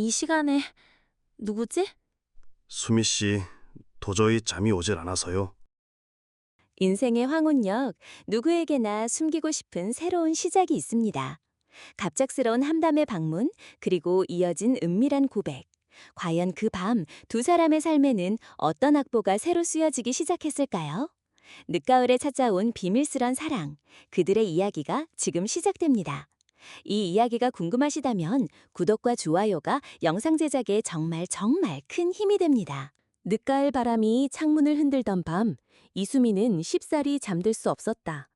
이 시간에 누구지? 수미 씨, 도저히 잠이 오질 않아서요. 인생의 황혼역, 누구에게나 숨기고 싶은 새로운 시작이 있습니다. 갑작스러운 함담의 방문, 그리고 이어진 은밀한 고백. 과연 그 밤 두 사람의 삶에는 어떤 악보가 새로 쓰여지기 시작했을까요? 늦가을에 찾아온 비밀스런 사랑, 그들의 이야기가 지금 시작됩니다. 이 이야기가 궁금하시다면 구독과 좋아요가 영상 제작에 정말 큰 힘이 됩니다. 늦가을 바람이 창문을 흔들던 밤, 이수미는 쉽사리 잠들 수 없었다.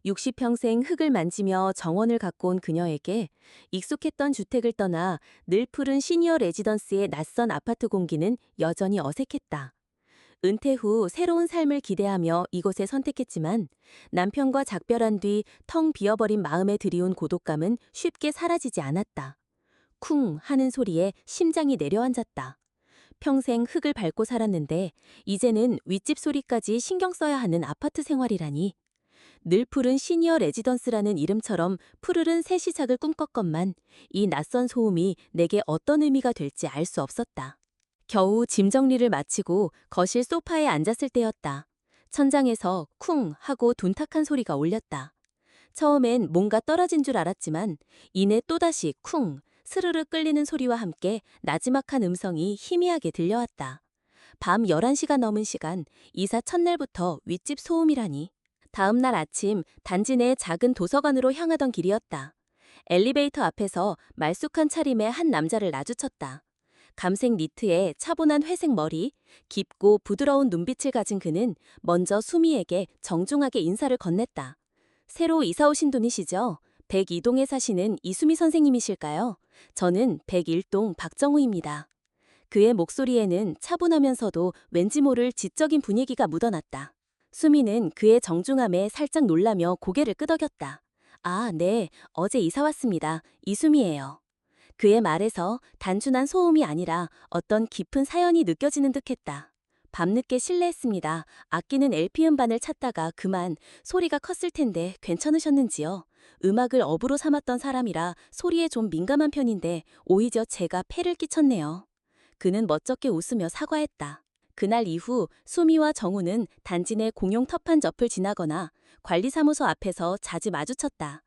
60평생 흙을 만지며 정원을 갖고 온 그녀에게 익숙했던 주택을 떠나 늘 푸른 시니어 레지던스의 낯선 아파트 공기는 여전히 어색했다. 은퇴 후 새로운 삶을 기대하며 이곳에 선택했지만 남편과 작별한 뒤 텅 비어버린 마음에 들이운 고독감은 쉽게 사라지지 않았다. 쿵 하는 소리에 심장이 내려앉았다. 평생 흙을 밟고 살았는데 이제는 윗집 소리까지 신경 써야 하는 아파트 생활이라니. 늘 푸른 시니어 레지던스라는 이름처럼 푸르른 새 시작을 꿈꿨건만 이 낯선 소음이 내게 어떤 의미가 될지 알 수 없었다. 겨우 짐 정리를 마치고 거실 소파에 앉았을 때였다. 천장에서 쿵 하고 둔탁한 소리가 울렸다. 처음엔 뭔가 떨어진 줄 알았지만 이내 또다시 쿵 스르르 끌리는 소리와 함께 나지막한 음성이 희미하게 들려왔다. 밤 11시가 넘은 시간, 이사 첫날부터 윗집 소음이라니. 다음 날 아침 단지 내 작은 도서관으로 향하던 길이었다. 엘리베이터 앞에서 말쑥한 차림의 한 남자를 마주쳤다. 감색 니트에 차분한 회색 머리, 깊고 부드러운 눈빛을 가진 그는 먼저 수미에게 정중하게 인사를 건넸다. 새로 이사 오신 분이시죠? 102동에 사시는 이수미 선생님이실까요? 저는 101동 박정우입니다. 그의 목소리에는 차분하면서도 왠지 모를 지적인 분위기가 묻어났다. 수미는 그의 정중함에 살짝 놀라며 고개를 끄덕였다. 아, 네, 어제 이사 왔습니다. 이수미예요. 그의 말에서 단순한 소음이 아니라 어떤 깊은 사연이 느껴지는 듯했다. 밤늦게 실례했습니다. 아끼는 LP 음반을 찾다가 그만 소리가 컸을 텐데 괜찮으셨는지요? 음악을 업으로 삼았던 사람이라 소리에 좀 민감한 편인데 오히려 제가 폐를 끼쳤네요. 그는 멋쩍게 웃으며 사과했다. 그날 이후 수미와 정우는 단지 내 공용 터판 접을 지나거나 관리사무소 앞에서 자주 마주쳤다.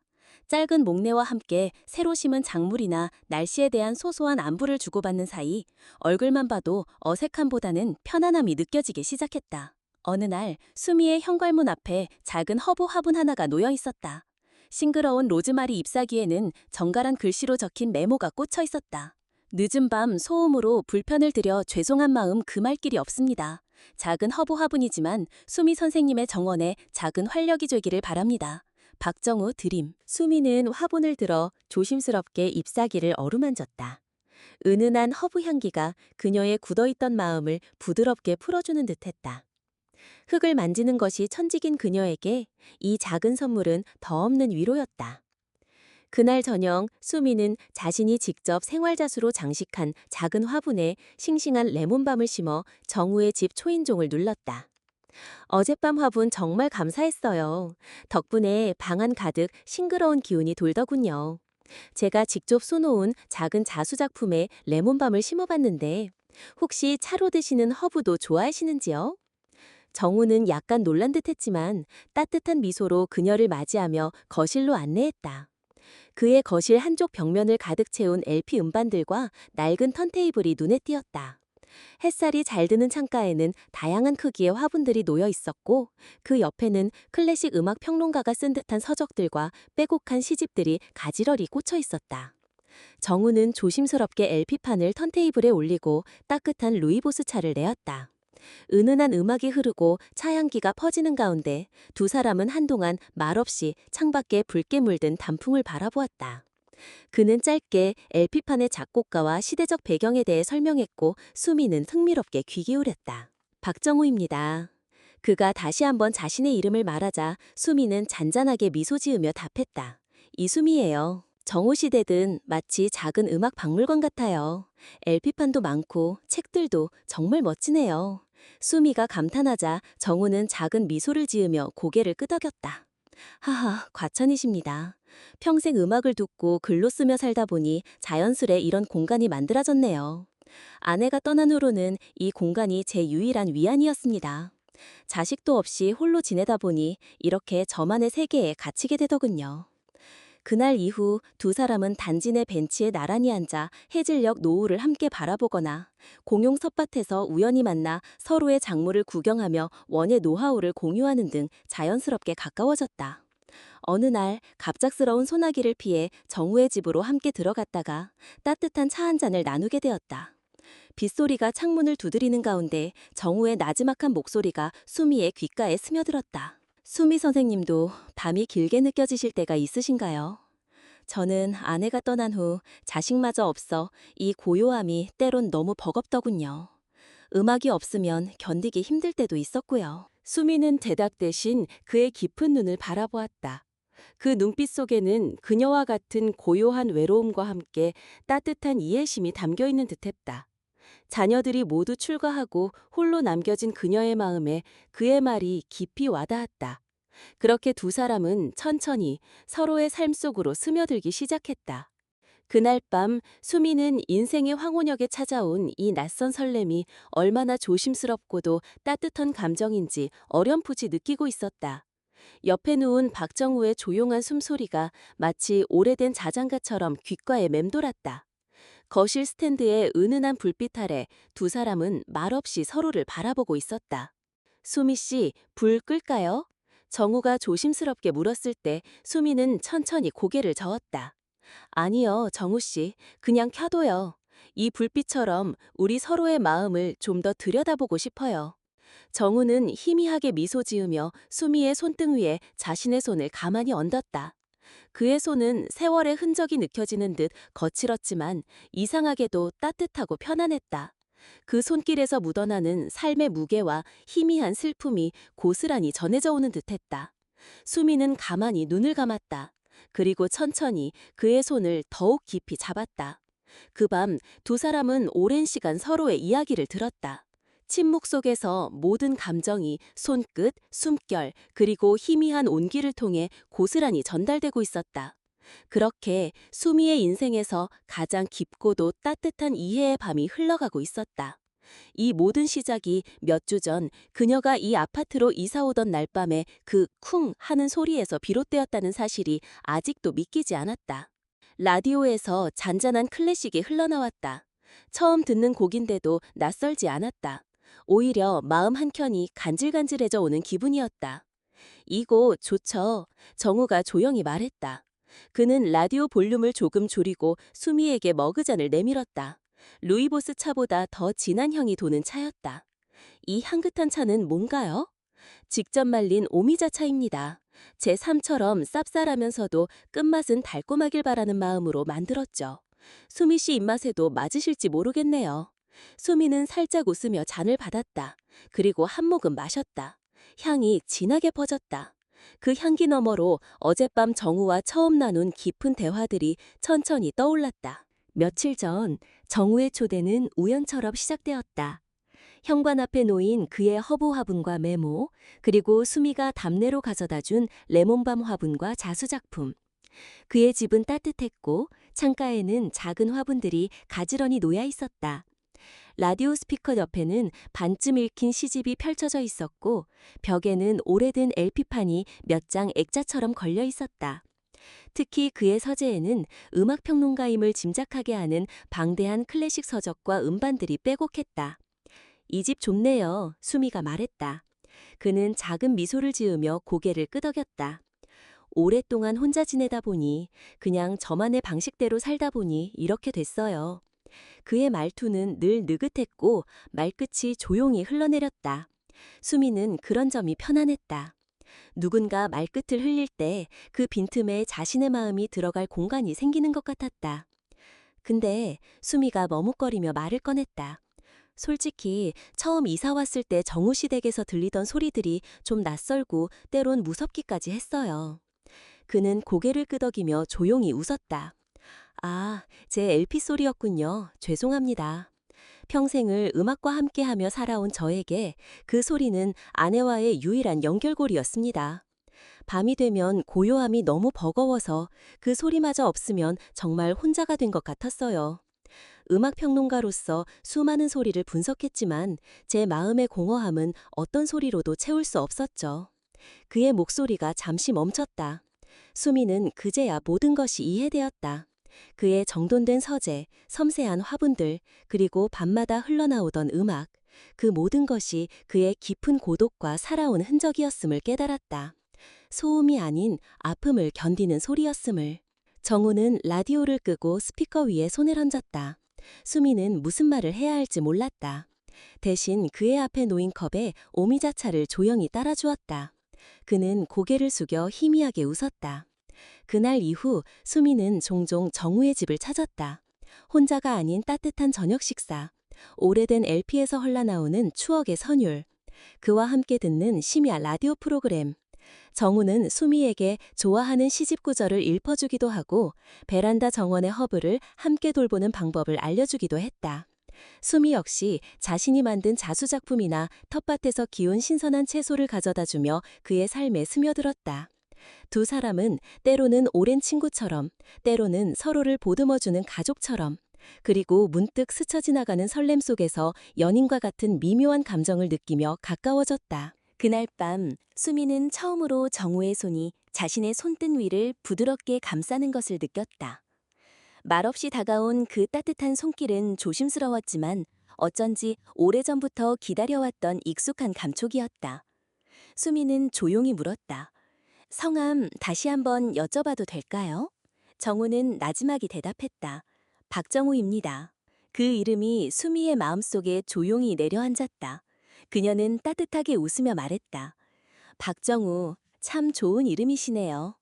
짧은 목례와 함께 새로 심은 작물이나 날씨에 대한 소소한 안부를 주고받는 사이 얼굴만 봐도 어색함보다는 편안함이 느껴지기 시작했다. 어느 날 수미의 현관문 앞에 작은 허브 화분 하나가 놓여 있었다. 싱그러운 로즈마리 잎사귀에는 정갈한 글씨로 적힌 메모가 꽂혀 있었다. 늦은 밤 소음으로 불편을 드려 죄송한 마음 금할 길이 없습니다. 작은 허브 화분이지만 수미 선생님의 정원에 작은 활력이 되기를 바랍니다. 박정우 드림. 수미는 화분을 들어 조심스럽게 잎사귀를 어루만졌다. 은은한 허브 향기가 그녀의 굳어있던 마음을 부드럽게 풀어주는 듯했다. 흙을 만지는 것이 천직인 그녀에게 이 작은 선물은 더 없는 위로였다. 그날 저녁 수미는 자신이 직접 생활자수로 장식한 작은 화분에 싱싱한 레몬밤을 심어 정우의 집 초인종을 눌렀다. 어젯밤 화분 정말 감사했어요. 덕분에 방 안 가득 싱그러운 기운이 돌더군요. 제가 직접 쏘놓은 작은 자수작품에 레몬밤을 심어봤는데 혹시 차로 드시는 허브도 좋아하시는지요? 정우는 약간 놀란 듯했지만 따뜻한 미소로 그녀를 맞이하며 거실로 안내했다. 그의 거실 한쪽 벽면을 가득 채운 LP 음반들과 낡은 턴테이블이 눈에 띄었다. 햇살이 잘 드는 창가에는 다양한 크기의 화분들이 놓여 있었고 그 옆에는 클래식 음악 평론가가 쓴 듯한 서적들과 빼곡한 시집들이 가지런히 꽂혀 있었다. 정우는 조심스럽게 LP판을 턴테이블에 올리고 따뜻한 루이보스 차를 내었다. 은은한 음악이 흐르고 차향기가 퍼지는 가운데 두 사람은 한동안 말없이 창밖에 붉게 물든 단풍을 바라보았다. 그는 짧게 LP판의 작곡가와 시대적 배경에 대해 설명했고 수미는 흥미롭게 귀 기울였다. 박정우입니다. 그가 다시 한번 자신의 이름을 말하자 수미는 잔잔하게 미소 지으며 답했다. 이수미예요. 정우시대든 마치 작은 음악 박물관 같아요. LP판도 많고 책들도 정말 멋지네요. 수미가 감탄하자 정우는 작은 미소를 지으며 고개를 끄덕였다. 하하, 과찬이십니다. 평생 음악을 듣고 글로 쓰며 살다 보니 자연스레 이런 공간이 만들어졌네요. 아내가 떠난 후로는 이 공간이 제 유일한 위안이었습니다. 자식도 없이 홀로 지내다 보니 이렇게 저만의 세계에 갇히게 되더군요. 그날 이후 두 사람은 단지 내 벤치에 나란히 앉아 해질녘 노을을 함께 바라보거나 공용 텃밭에서 우연히 만나 서로의 작물을 구경하며 원예 노하우를 공유하는 등 자연스럽게 가까워졌다. 어느 날 갑작스러운 소나기를 피해 정우의 집으로 함께 들어갔다가 따뜻한 차 한 잔을 나누게 되었다. 빗소리가 창문을 두드리는 가운데 정우의 나지막한 목소리가 수미의 귓가에 스며들었다. 수미 선생님도 밤이 길게 느껴지실 때가 있으신가요? 저는 아내가 떠난 후 자식마저 없어 이 고요함이 때론 너무 버겁더군요. 음악이 없으면 견디기 힘들 때도 있었고요. 수미는 대답 대신 그의 깊은 눈을 바라보았다. 그 눈빛 속에는 그녀와 같은 고요한 외로움과 함께 따뜻한 이해심이 담겨 있는 듯했다. 자녀들이 모두 출가하고 홀로 남겨진 그녀의 마음에 그의 말이 깊이 와닿았다. 그렇게 두 사람은 천천히 서로의 삶 속으로 스며들기 시작했다. 그날 밤 수미는 인생의 황혼역에 찾아온 이 낯선 설렘이 얼마나 조심스럽고도 따뜻한 감정인지 어렴풋이 느끼고 있었다. 옆에 누운 박정우의 조용한 숨소리가 마치 오래된 자장가처럼 귓가에 맴돌았다. 거실 스탠드의 은은한 불빛 아래 두 사람은 말없이 서로를 바라보고 있었다. 수미 씨, 불 끌까요? 정우가 조심스럽게 물었을 때 수미는 천천히 고개를 저었다. 아니요, 정우 씨. 그냥 켜둬요. 이 불빛처럼 우리 서로의 마음을 좀 더 들여다보고 싶어요. 정우는 희미하게 미소 지으며 수미의 손등 위에 자신의 손을 가만히 얹었다. 그의 손은 세월의 흔적이 느껴지는 듯 거칠었지만 이상하게도 따뜻하고 편안했다. 그 손길에서 묻어나는 삶의 무게와 희미한 슬픔이 고스란히 전해져 오는 듯했다. 수미는 가만히 눈을 감았다. 그리고 천천히 그의 손을 더욱 깊이 잡았다. 그 밤 두 사람은 오랜 시간 서로의 이야기를 들었다. 침묵 속에서 모든 감정이 손끝, 숨결, 그리고 희미한 온기를 통해 고스란히 전달되고 있었다. 그렇게 수미의 인생에서 가장 깊고도 따뜻한 이해의 밤이 흘러가고 있었다. 이 모든 시작이 몇 주 전 그녀가 이 아파트로 이사 오던 날 밤에 그 쿵 하는 소리에서 비롯되었다는 사실이 아직도 믿기지 않았다. 라디오에서 잔잔한 클래식이 흘러나왔다. 처음 듣는 곡인데도 낯설지 않았다. 오히려 마음 한켠이 간질간질해져 오는 기분이었다. 이 곡 좋죠. 정우가 조용히 말했다. 그는 라디오 볼륨을 조금 줄이고 수미에게 머그잔을 내밀었다. 루이보스 차보다 더 진한 향이 도는 차였다. 이 향긋한 차는 뭔가요? 직접 말린 오미자 차입니다. 제 삶처럼 쌉쌀하면서도 끝맛은 달콤하길 바라는 마음으로 만들었죠. 수미 씨 입맛에도 맞으실지 모르겠네요. 수미는 살짝 웃으며 잔을 받았다. 그리고 한 모금 마셨다. 향이 진하게 퍼졌다. 그 향기 너머로 어젯밤 정우와 처음 나눈 깊은 대화들이 천천히 떠올랐다. 며칠 전 정우의 초대는 우연처럼 시작되었다. 현관 앞에 놓인 그의 허브 화분과 메모, 그리고 수미가 답례로 가져다 준 레몬밤 화분과 자수작품. 그의 집은 따뜻했고 창가에는 작은 화분들이 가지런히 놓여 있었다. 라디오 스피커 옆에는 반쯤 읽힌 시집이 펼쳐져 있었고 벽에는 오래된 LP판이 몇 장 액자처럼 걸려 있었다. 특히 그의 서재에는 음악평론가임을 짐작하게 하는 방대한 클래식 서적과 음반들이 빼곡했다. 이 집 좋네요, 수미가 말했다. 그는 작은 미소를 지으며 고개를 끄덕였다. 오랫동안 혼자 지내다 보니 그냥 저만의 방식대로 살다 보니 이렇게 됐어요. 그의 말투는 늘 느긋했고 말끝이 조용히 흘러내렸다. 수미는 그런 점이 편안했다. 누군가 말끝을 흘릴 때 그 빈틈에 자신의 마음이 들어갈 공간이 생기는 것 같았다. 근데 수미가 머뭇거리며 말을 꺼냈다. 솔직히 처음 이사 왔을 때 정우 씨 댁에서 들리던 소리들이 좀 낯설고 때론 무섭기까지 했어요. 그는 고개를 끄덕이며 조용히 웃었다. 아, 제 LP 소리였군요. 죄송합니다. 평생을 음악과 함께하며 살아온 저에게 그 소리는 아내와의 유일한 연결고리였습니다. 밤이 되면 고요함이 너무 버거워서 그 소리마저 없으면 정말 혼자가 된 것 같았어요. 음악평론가로서 수많은 소리를 분석했지만 제 마음의 공허함은 어떤 소리로도 채울 수 없었죠. 그의 목소리가 잠시 멈췄다. 수미는 그제야 모든 것이 이해되었다. 그의 정돈된 서재, 섬세한 화분들, 그리고 밤마다 흘러나오던 음악, 그 모든 것이 그의 깊은 고독과 살아온 흔적이었음을 깨달았다. 소음이 아닌 아픔을 견디는 소리였음을. 정우는 라디오를 끄고 스피커 위에 손을 얹었다. 수미는 무슨 말을 해야 할지 몰랐다. 대신 그의 앞에 놓인 컵에 오미자차를 조용히 따라주었다. 그는 고개를 숙여 희미하게 웃었다. 그날 이후 수미는 종종 정우의 집을 찾았다. 혼자가 아닌 따뜻한 저녁 식사, 오래된 LP에서 흘러나오는 추억의 선율, 그와 함께 듣는 심야 라디오 프로그램. 정우는 수미에게 좋아하는 시집 구절을 읽어주기도 하고 베란다 정원의 허브를 함께 돌보는 방법을 알려주기도 했다. 수미 역시 자신이 만든 자수작품이나 텃밭에서 기운 신선한 채소를 가져다주며 그의 삶에 스며들었다. 두 사람은 때로는 오랜 친구처럼, 때로는 서로를 보듬어주는 가족처럼, 그리고 문득 스쳐 지나가는 설렘 속에서 연인과 같은 미묘한 감정을 느끼며 가까워졌다. 그날 밤 수미는 처음으로 정우의 손이 자신의 손등 위를 부드럽게 감싸는 것을 느꼈다. 말없이 다가온 그 따뜻한 손길은 조심스러웠지만 어쩐지 오래전부터 기다려왔던 익숙한 감촉이었다. 수미는 조용히 물었다. 성함 다시 한번 여쭤봐도 될까요? 정우는 나지막이 대답했다. 박정우입니다. 그 이름이 수미의 마음속에 조용히 내려앉았다. 그녀는 따뜻하게 웃으며 말했다. 박정우, 참 좋은 이름이시네요.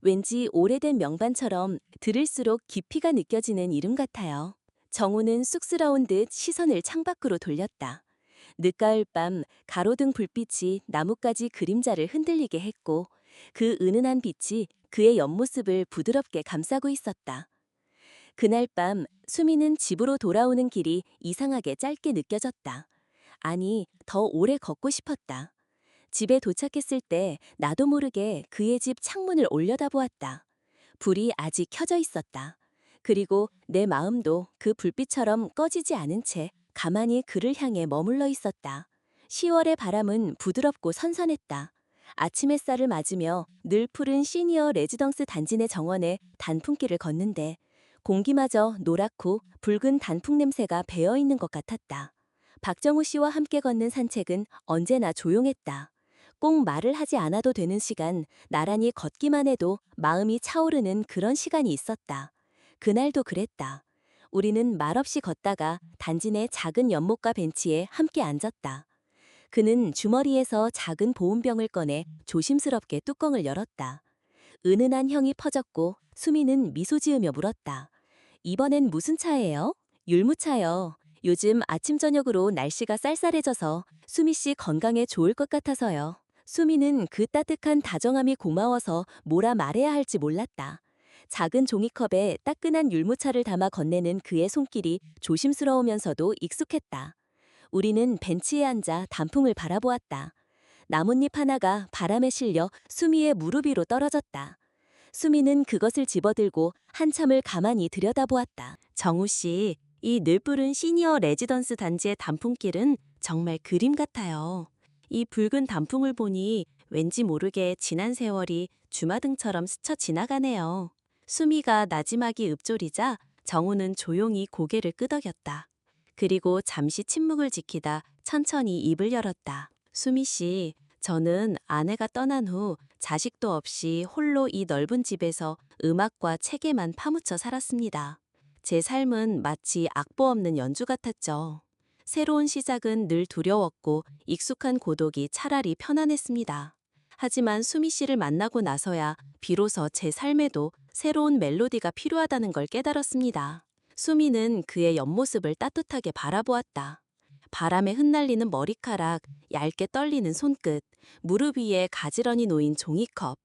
왠지 오래된 명반처럼 들을수록 깊이가 느껴지는 이름 같아요. 정우는 쑥스러운 듯 시선을 창밖으로 돌렸다. 늦가을 밤 가로등 불빛이 나뭇가지 그림자를 흔들리게 했고 그 은은한 빛이 그의 옆모습을 부드럽게 감싸고 있었다. 그날 밤 수미는 집으로 돌아오는 길이 이상하게 짧게 느껴졌다. 아니, 더 오래 걷고 싶었다. 집에 도착했을 때 나도 모르게 그의 집 창문을 올려다보았다. 불이 아직 켜져 있었다. 그리고 내 마음도 그 불빛처럼 꺼지지 않은 채 가만히 그를 향해 머물러 있었다. 10월의 바람은 부드럽고 선선했다. 아침 햇살을 맞으며 늘 푸른 시니어 레지던스 단지 내 정원에 단풍길을 걷는데 공기마저 노랗고 붉은 단풍 냄새가 배어있는 것 같았다. 박정우 씨와 함께 걷는 산책은 언제나 조용했다. 꼭 말을 하지 않아도 되는 시간, 나란히 걷기만 해도 마음이 차오르는 그런 시간이 있었다. 그날도 그랬다. 우리는 말없이 걷다가 단지 내 작은 연못가 벤치에 함께 앉았다. 그는 주머니에서 작은 보온병을 꺼내 조심스럽게 뚜껑을 열었다. 은은한 향이 퍼졌고 수미는 미소 지으며 물었다. 이번엔 무슨 차예요? 율무차요. 요즘 아침 저녁으로 날씨가 쌀쌀해져서 수미 씨 건강에 좋을 것 같아서요. 수미는 그 따뜻한 다정함이 고마워서 뭐라 말해야 할지 몰랐다. 작은 종이컵에 따끈한 율무차를 담아 건네는 그의 손길이 조심스러우면서도 익숙했다. 우리는 벤치에 앉아 단풍을 바라보았다. 나뭇잎 하나가 바람에 실려 수미의 무릎 위로 떨어졌다. 수미는 그것을 집어들고 한참을 가만히 들여다보았다. 정우 씨, 이 늘푸른 시니어 레지던스 단지의 단풍길은 정말 그림 같아요. 이 붉은 단풍을 보니 왠지 모르게 지난 세월이 주마등처럼 스쳐 지나가네요. 수미가 나지막이 읊조리자 정우는 조용히 고개를 끄덕였다. 그리고 잠시 침묵을 지키다 천천히 입을 열었다. 수미 씨, 저는 아내가 떠난 후 자식도 없이 홀로 이 넓은 집에서 음악과 책에만 파묻혀 살았습니다. 제 삶은 마치 악보 없는 연주 같았죠. 새로운 시작은 늘 두려웠고 익숙한 고독이 차라리 편안했습니다. 하지만 수미 씨를 만나고 나서야 비로소 제 삶에도 새로운 멜로디가 필요하다는 걸 깨달았습니다. 수미는 그의 옆모습을 따뜻하게 바라보았다. 바람에 흩날리는 머리카락, 얇게 떨리는 손끝, 무릎 위에 가지런히 놓인 종이컵.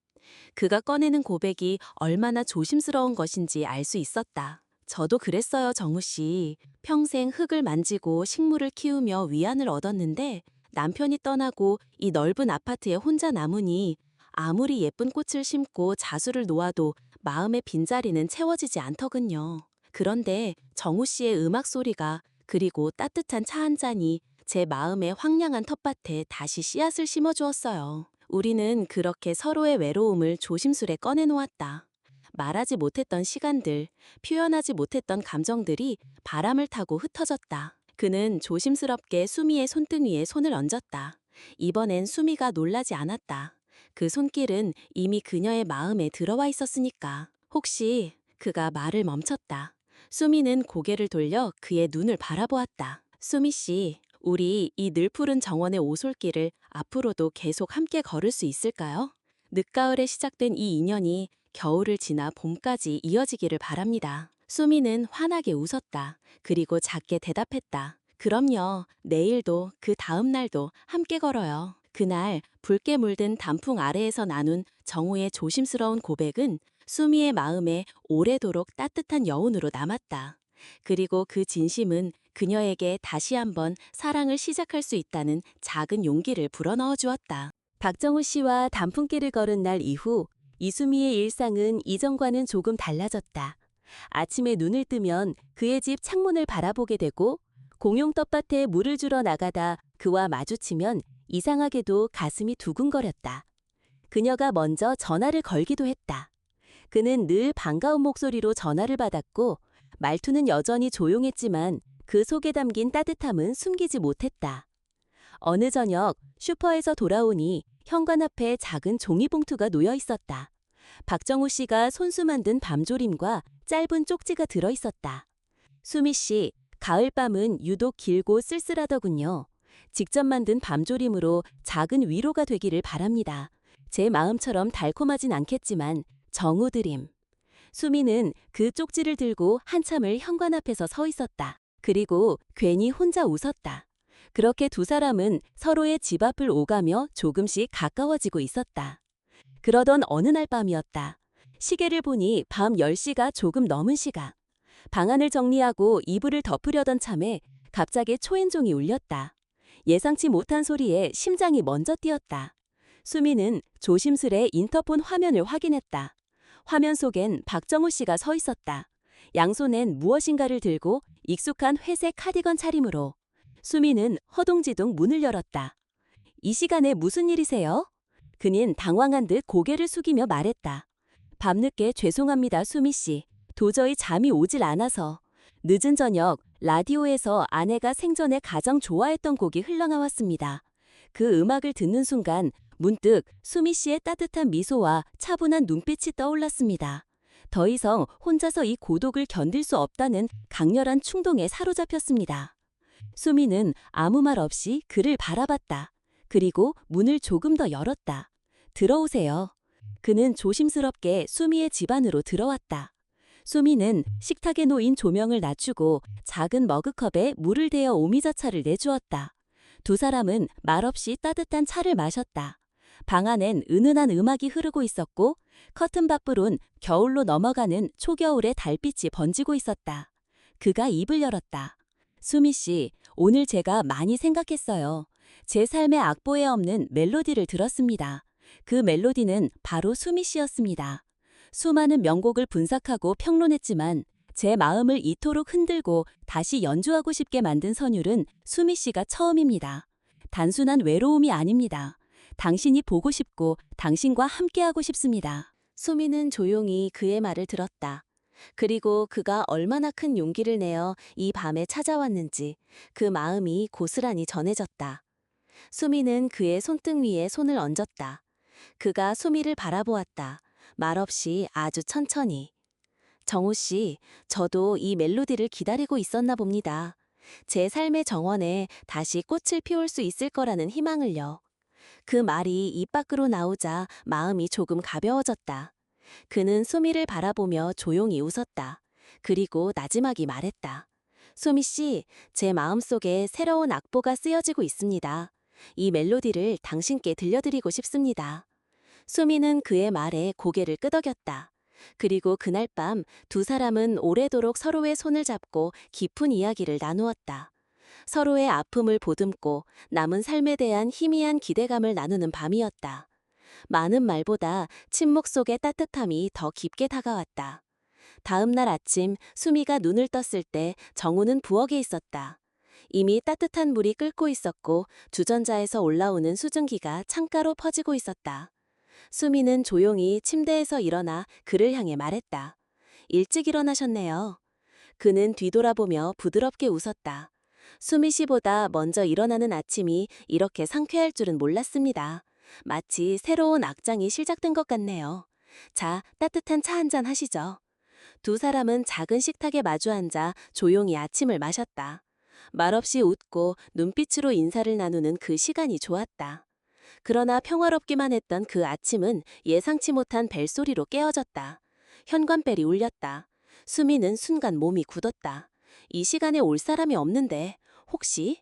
그가 꺼내는 고백이 얼마나 조심스러운 것인지 알 수 있었다. 저도 그랬어요, 정우 씨. 평생 흙을 만지고 식물을 키우며 위안을 얻었는데 남편이 떠나고 이 넓은 아파트에 혼자 남으니 아무리 예쁜 꽃을 심고 자수를 놓아도 마음의 빈자리는 채워지지 않더군요. 그런데 정우 씨의 음악 소리가 그리고 따뜻한 차 한 잔이 제 마음의 황량한 텃밭에 다시 씨앗을 심어주었어요. 우리는 그렇게 서로의 외로움을 조심스레 꺼내놓았다. 말하지 못했던 시간들, 표현하지 못했던 감정들이 바람을 타고 흩어졌다. 그는 조심스럽게 수미의 손등 위에 손을 얹었다. 이번엔 수미가 놀라지 않았다. 그 손길은 이미 그녀의 마음에 들어와 있었으니까. 혹시 그가 말을 멈췄다. 수미는 고개를 돌려 그의 눈을 바라보았다. 수미 씨, 우리 이 늘푸른 정원의 오솔길을 앞으로도 계속 함께 걸을 수 있을까요? 늦가을에 시작된 이 인연이 겨울을 지나 봄까지 이어지기를 바랍니다. 수미는 환하게 웃었다. 그리고 작게 대답했다. 그럼요. 내일도 그 다음 날도 함께 걸어요. 그날 붉게 물든 단풍 아래에서 나눈 정우의 조심스러운 고백은 수미의 마음에 오래도록 따뜻한 여운으로 남았다. 그리고 그 진심은 그녀에게 다시 한번 사랑을 시작할 수 있다는 작은 용기를 불어넣어 주었다. 박정우 씨와 단풍길을 걸은 날 이후 이수미의 일상은 이전과는 조금 달라졌다. 아침에 눈을 뜨면 그의 집 창문을 바라보게 되고 공용 텃밭에 물을 주러 나가다 그와 마주치면 이상하게도 가슴이 두근거렸다. 그녀가 먼저 전화를 걸기도 했다. 그는 늘 반가운 목소리로 전화를 받았고 말투는 여전히 조용했지만 그 속에 담긴 따뜻함은 숨기지 못했다. 어느 저녁 슈퍼에서 돌아오니 현관 앞에 작은 종이봉투가 놓여 있었다. 박정우 씨가 손수 만든 밤조림과 짧은 쪽지가 들어 있었다. 수미 씨, 가을밤은 유독 길고 쓸쓸하더군요. 직접 만든 밤조림으로 작은 위로가 되기를 바랍니다. 제 마음처럼 달콤하진 않겠지만 정우 드림. 수미는 그 쪽지를 들고 한참을 현관 앞에서 서 있었다. 그리고 괜히 혼자 웃었다. 그렇게 두 사람은 서로의 집 앞을 오가며 조금씩 가까워지고 있었다. 그러던 어느 날 밤이었다. 시계를 보니 밤 10시가 조금 넘은 시각. 방안을 정리하고 이불을 덮으려던 참에 갑자기 초인종이 울렸다. 예상치 못한 소리에 심장이 먼저 뛰었다. 수미는 조심스레 인터폰 화면을 확인했다. 화면 속엔 박정우 씨가 서 있었다. 양손엔 무엇인가를 들고 익숙한 회색 카디건 차림으로. 수미는 허둥지둥 문을 열었다. 이 시간에 무슨 일이세요? 그는 당황한 듯 고개를 숙이며 말했다. 밤늦게 죄송합니다, 수미 씨. 도저히 잠이 오질 않아서. 늦은 저녁 라디오에서 아내가 생전에 가장 좋아했던 곡이 흘러나왔습니다. 그 음악을 듣는 순간 문득 수미 씨의 따뜻한 미소와 차분한 눈빛이 떠올랐습니다. 더 이상 혼자서 이 고독을 견딜 수 없다는 강렬한 충동에 사로잡혔습니다. 수미는 아무 말 없이 그를 바라봤다. 그리고 문을 조금 더 열었다. 들어오세요. 그는 조심스럽게 수미의 집 안으로 들어왔다. 수미는 식탁에 놓인 조명을 낮추고 작은 머그컵에 물을 대어 오미자차를 내주었다. 두 사람은 말없이 따뜻한 차를 마셨다. 방 안엔 은은한 음악이 흐르고 있었고 커튼 밖으론 겨울로 넘어가는 초겨울의 달빛이 번지고 있었다. 그가 입을 열었다. 수미 씨, 오늘 제가 많이 생각했어요. 제 삶의 악보에 없는 멜로디를 들었습니다. 그 멜로디는 바로 수미 씨였습니다. 수많은 명곡을 분석하고 평론했지만 제 마음을 이토록 흔들고 다시 연주하고 싶게 만든 선율은 수미 씨가 처음입니다. 단순한 외로움이 아닙니다. 당신이 보고 싶고 당신과 함께하고 싶습니다. 수미는 조용히 그의 말을 들었다. 그리고 그가 얼마나 큰 용기를 내어 이 밤에 찾아왔는지 그 마음이 고스란히 전해졌다. 수미는 그의 손등 위에 손을 얹었다. 그가 수미를 바라보았다. 말없이 아주 천천히. 정우 씨, 저도 이 멜로디를 기다리고 있었나 봅니다. 제 삶의 정원에 다시 꽃을 피울 수 있을 거라는 희망을요. 그 말이 입 밖으로 나오자 마음이 조금 가벼워졌다. 그는 수미를 바라보며 조용히 웃었다. 그리고 나지막이 말했다. 수미 씨, 제 마음속에 새로운 악보가 쓰여지고 있습니다. 이 멜로디를 당신께 들려드리고 싶습니다. 수미는 그의 말에 고개를 끄덕였다. 그리고 그날 밤 두 사람은 오래도록 서로의 손을 잡고 깊은 이야기를 나누었다. 서로의 아픔을 보듬고 남은 삶에 대한 희미한 기대감을 나누는 밤이었다. 많은 말보다 침묵 속의 따뜻함이 더 깊게 다가왔다. 다음 날 아침 수미가 눈을 떴을 때 정우는 부엌에 있었다. 이미 따뜻한 물이 끓고 있었고 주전자에서 올라오는 수증기가 창가로 퍼지고 있었다. 수미는 조용히 침대에서 일어나 그를 향해 말했다. 일찍 일어나셨네요. 그는 뒤돌아보며 부드럽게 웃었다. 수미 씨보다 먼저 일어나는 아침이 이렇게 상쾌할 줄은 몰랐습니다. 마치 새로운 악장이 시작된 것 같네요. 자, 따뜻한 차 한잔 하시죠. 두 사람은 작은 식탁에 마주 앉아 조용히 아침을 마셨다. 말없이 웃고 눈빛으로 인사를 나누는 그 시간이 좋았다. 그러나 평화롭기만 했던 그 아침은 예상치 못한 벨소리로 깨어졌다. 현관벨이 울렸다. 수미는 순간 몸이 굳었다. 이 시간에 올 사람이 없는데 혹시?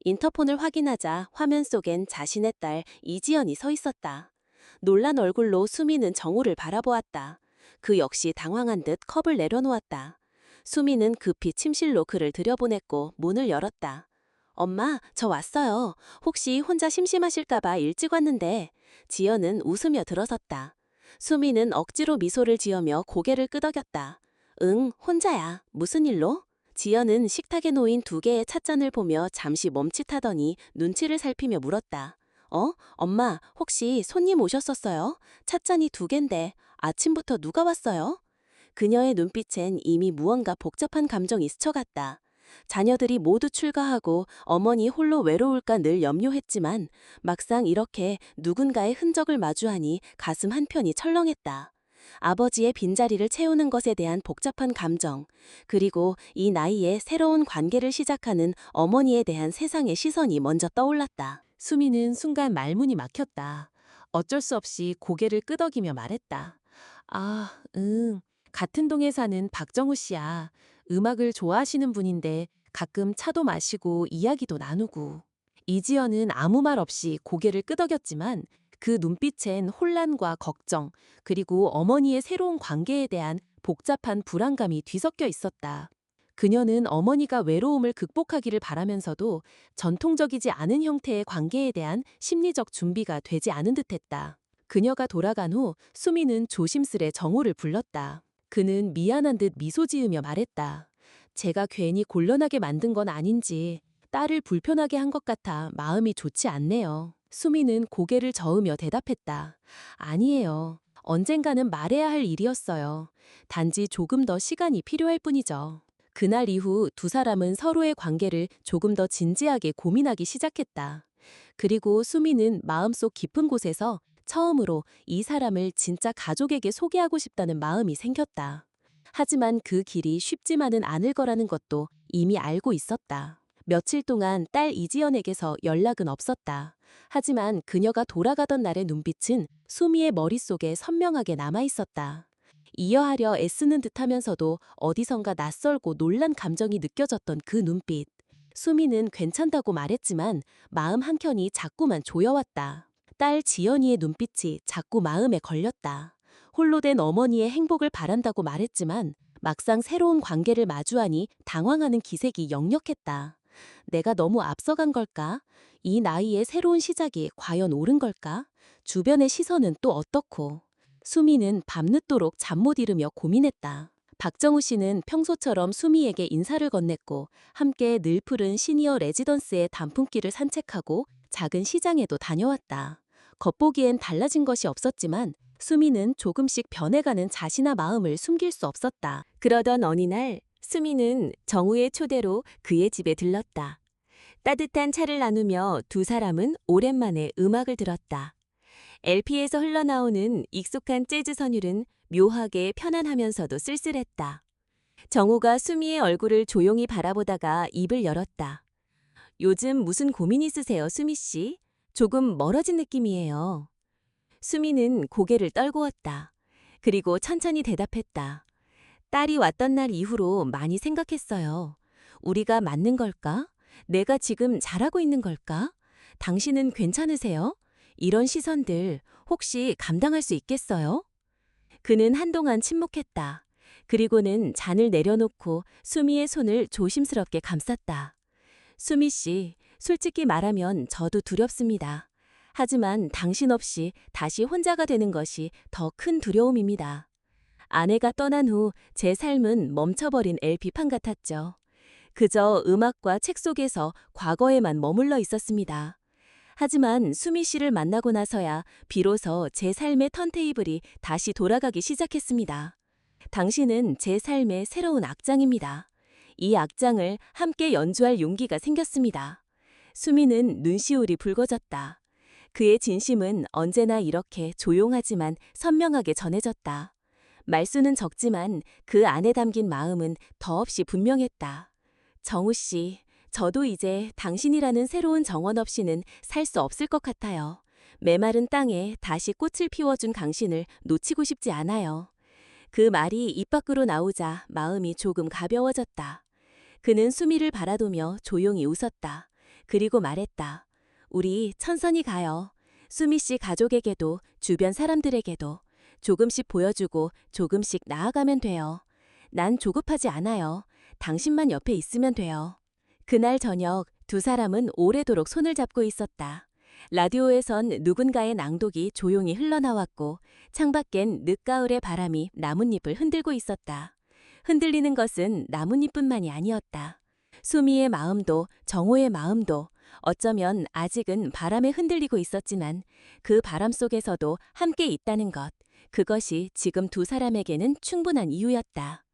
인터폰을 확인하자 화면 속엔 자신의 딸 이지연이 서 있었다. 놀란 얼굴로 수미는 정우를 바라보았다. 그 역시 당황한 듯 컵을 내려놓았다. 수미는 급히 침실로 그를 들여보냈고 문을 열었다. 엄마, 저 왔어요. 혹시 혼자 심심하실까봐 일찍 왔는데. 지연은 웃으며 들어섰다. 수미는 억지로 미소를 지으며 고개를 끄덕였다. 응, 혼자야. 무슨 일로? 지연은 식탁에 놓인 두 개의 찻잔을 보며 잠시 멈칫하더니 눈치를 살피며 물었다. 엄마, 혹시 손님 오셨었어요? 찻잔이 두 갠데 아침부터 누가 왔어요? 그녀의 눈빛엔 이미 무언가 복잡한 감정이 스쳐갔다. 자녀들이 모두 출가하고 어머니 홀로 외로울까 늘 염려했지만 막상 이렇게 누군가의 흔적을 마주하니 가슴 한편이 철렁했다. 아버지의 빈자리를 채우는 것에 대한 복잡한 감정, 그리고 이 나이에 새로운 관계를 시작하는 어머니에 대한 세상의 시선이 먼저 떠올랐다. 수미는 순간 말문이 막혔다. 어쩔 수 없이 고개를 끄덕이며 말했다. 아, 같은 동에 사는 박정우 씨야. 음악을 좋아하시는 분인데 가끔 차도 마시고 이야기도 나누고. 이지연은 아무 말 없이 고개를 끄덕였지만 그 눈빛엔 혼란과 걱정, 그리고 어머니의 새로운 관계에 대한 복잡한 불안감이 뒤섞여 있었다. 그녀는 어머니가 외로움을 극복하기를 바라면서도 전통적이지 않은 형태의 관계에 대한 심리적 준비가 되지 않은 듯했다. 그녀가 돌아간 후 수미는 조심스레 정우를 불렀다. 그는 미안한 듯 미소 지으며 말했다. 제가 괜히 곤란하게 만든 건 아닌지 딸을 불편하게 한 것 같아 마음이 좋지 않네요. 수미는 고개를 저으며 대답했다. 아니에요. 언젠가는 말해야 할 일이었어요. 단지 조금 더 시간이 필요할 뿐이죠. 그날 이후 두 사람은 서로의 관계를 조금 더 진지하게 고민하기 시작했다. 그리고 수미는 마음속 깊은 곳에서 처음으로 이 사람을 진짜 가족에게 소개하고 싶다는 마음이 생겼다. 하지만 그 길이 쉽지만은 않을 거라는 것도 이미 알고 있었다. 며칠 동안 딸 이지연에게서 연락은 없었다. 하지만 그녀가 돌아가던 날의 눈빛은 수미의 머릿속에 선명하게 남아있었다. 이어하려 애쓰는 듯하면서도 어디선가 낯설고 놀란 감정이 느껴졌던 그 눈빛. 수미는 괜찮다고 말했지만 마음 한켠이 자꾸만 조여왔다. 딸 지연이의 눈빛이 자꾸 마음에 걸렸다. 홀로 된 어머니의 행복을 바란다고 말했지만 막상 새로운 관계를 마주하니 당황하는 기색이 역력했다. 내가 너무 앞서간 걸까? 이 나이에 새로운 시작이 과연 옳은 걸까? 주변의 시선은 또 어떻고? 수미는 밤늦도록 잠 못 이루며 고민했다. 박정우 씨는 평소처럼 수미에게 인사를 건넸고 함께 늘 푸른 시니어 레지던스의 단풍길을 산책하고 작은 시장에도 다녀왔다. 겉보기엔 달라진 것이 없었지만 수미는 조금씩 변해가는 자신의 마음을 숨길 수 없었다. 그러던 어느 날 수미는 정우의 초대로 그의 집에 들렀다. 따뜻한 차를 나누며 두 사람은 오랜만에 음악을 들었다. LP에서 흘러나오는 익숙한 재즈 선율은 묘하게 편안하면서도 쓸쓸했다. 정우가 수미의 얼굴을 조용히 바라보다가 입을 열었다. 요즘 무슨 고민 있으세요, 수미 씨? 조금 멀어진 느낌이에요. 수미는 고개를 떨구었다. 그리고 천천히 대답했다. 딸이 왔던 날 이후로 많이 생각했어요. 우리가 맞는 걸까? 내가 지금 잘하고 있는 걸까? 당신은 괜찮으세요? 이런 시선들 혹시 감당할 수 있겠어요? 그는 한동안 침묵했다. 그리고는 잔을 내려놓고 수미의 손을 조심스럽게 감쌌다. 수미 씨, 솔직히 말하면 저도 두렵습니다. 하지만 당신 없이 다시 혼자가 되는 것이 더 큰 두려움입니다. 아내가 떠난 후 제 삶은 멈춰버린 LP판 같았죠. 그저 음악과 책 속에서 과거에만 머물러 있었습니다. 하지만 수미 씨를 만나고 나서야 비로소 제 삶의 턴테이블이 다시 돌아가기 시작했습니다. 당신은 제 삶의 새로운 악장입니다. 이 악장을 함께 연주할 용기가 생겼습니다. 수미는 눈시울이 붉어졌다. 그의 진심은 언제나 이렇게 조용하지만 선명하게 전해졌다. 말수는 적지만 그 안에 담긴 마음은 더없이 분명했다. 정우 씨, 저도 이제 당신이라는 새로운 정원 없이는 살 수 없을 것 같아요. 메마른 땅에 다시 꽃을 피워준 당신을 놓치고 싶지 않아요. 그 말이 입 밖으로 나오자 마음이 조금 가벼워졌다. 그는 수미를 바라보며 조용히 웃었다. 그리고 말했다. 우리 천천히 가요. 수미 씨 가족에게도 주변 사람들에게도 조금씩 보여주고 조금씩 나아가면 돼요. 난 조급하지 않아요. 당신만 옆에 있으면 돼요. 그날 저녁 두 사람은 오래도록 손을 잡고 있었다. 라디오에선 누군가의 낭독이 조용히 흘러나왔고 창밖엔 늦가을의 바람이 나뭇잎을 흔들고 있었다. 흔들리는 것은 나뭇잎뿐만이 아니었다. 수미의 마음도 정호의 마음도 어쩌면 아직은 바람에 흔들리고 있었지만 그 바람 속에서도 함께 있다는 것, 그것이 지금 두 사람에게는 충분한 이유였다.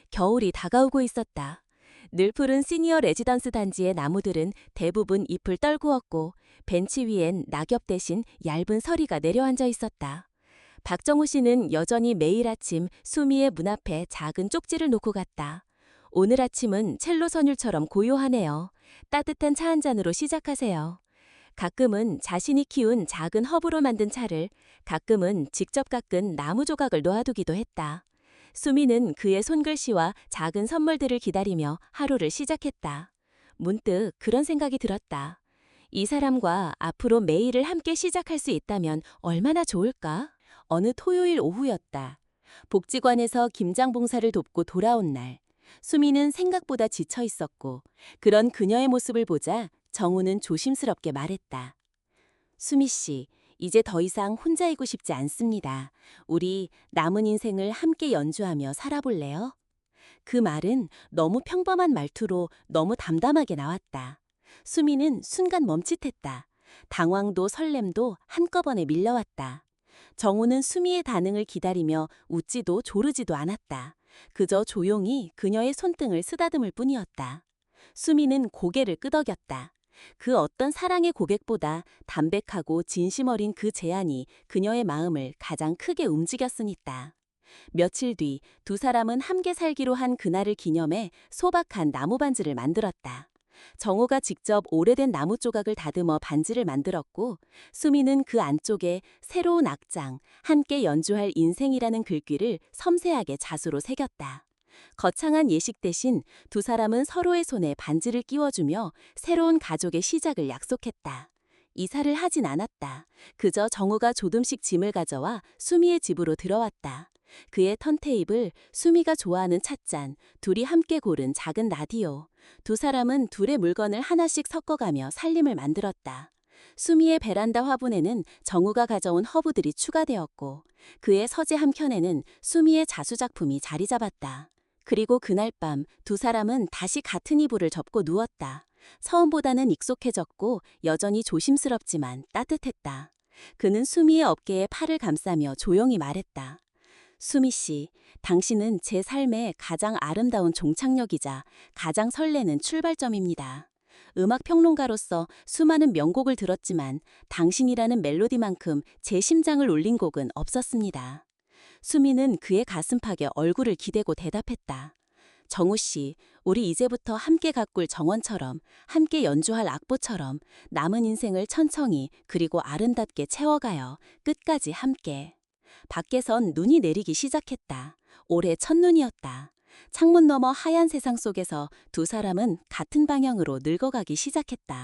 겨울이 다가오고 있었다. 늘 푸른 시니어 레지던스 단지의 나무들은 대부분 잎을 떨구었고 벤치 위엔 낙엽 대신 얇은 서리가 내려앉아 있었다. 박정우 씨는 여전히 매일 아침 수미의 문 앞에 작은 쪽지를 놓고 갔다. 오늘 아침은 첼로 선율처럼 고요하네요. 따뜻한 차 한 잔으로 시작하세요. 가끔은 자신이 키운 작은 허브로 만든 차를, 가끔은 직접 깎은 나무 조각을 놓아두기도 했다. 수미는 그의 손글씨와 작은 선물들을 기다리며 하루를 시작했다. 문득 그런 생각이 들었다. 이 사람과 앞으로 매일을 함께 시작할 수 있다면 얼마나 좋을까? 어느 토요일 오후였다. 복지관에서 김장 봉사를 돕고 돌아온 날. 수미는 생각보다 지쳐 있었고 그런 그녀의 모습을 보자 정우는 조심스럽게 말했다. 수미 씨, 이제 더 이상 혼자이고 싶지 않습니다. 우리 남은 인생을 함께 연주하며 살아볼래요? 그 말은 너무 평범한 말투로 너무 담담하게 나왔다. 수미는 순간 멈칫했다. 당황도 설렘도 한꺼번에 밀려왔다. 정우는 수미의 반응을 기다리며 웃지도 조르지도 않았다. 그저 조용히 그녀의 손등을 쓰다듬을 뿐이었다. 수미는 고개를 끄덕였다. 그 어떤 사랑의 고백보다 담백하고 진심 어린 그 제안이 그녀의 마음을 가장 크게 움직였으니까. 며칠 뒤 두 사람은 함께 살기로 한 그날을 기념해 소박한 나무 반지를 만들었다. 정호가 직접 오래된 나무 조각을 다듬어 반지를 만들었고 수미는 그 안쪽에 새로운 악장, 함께 연주할 인생이라는 글귀를 섬세하게 자수로 새겼다. 거창한 예식 대신 두 사람은 서로의 손에 반지를 끼워주며 새로운 가족의 시작을 약속했다. 이사를 하진 않았다. 그저 정우가 조금씩 짐을 가져와 수미의 집으로 들어왔다. 그의 턴테이블, 수미가 좋아하는 찻잔, 둘이 함께 고른 작은 라디오. 두 사람은 둘의 물건을 하나씩 섞어가며 살림을 만들었다. 수미의 베란다 화분에는 정우가 가져온 허브들이 추가되었고 그의 서재 한켠에는 수미의 자수작품이 자리 잡았다. 그리고 그날 밤 두 사람은 다시 같은 이불을 접고 누웠다. 처음보다는 익숙해졌고 여전히 조심스럽지만 따뜻했다. 그는 수미의 어깨에 팔을 감싸며 조용히 말했다. 수미 씨, 당신은 제 삶의 가장 아름다운 종착역이자 가장 설레는 출발점입니다. 음악 평론가로서 수많은 명곡을 들었지만 당신이라는 멜로디만큼 제 심장을 울린 곡은 없었습니다. 수미는 그의 가슴팍에 얼굴을 기대고 대답했다. 정우 씨, 우리 이제부터 함께 가꿀 정원처럼, 함께 연주할 악보처럼 남은 인생을 천천히 그리고 아름답게 채워가요. 끝까지 함께. 밖에선 눈이 내리기 시작했다. 올해 첫눈이었다. 창문 너머 하얀 세상 속에서 두 사람은 같은 방향으로 늙어가기 시작했다.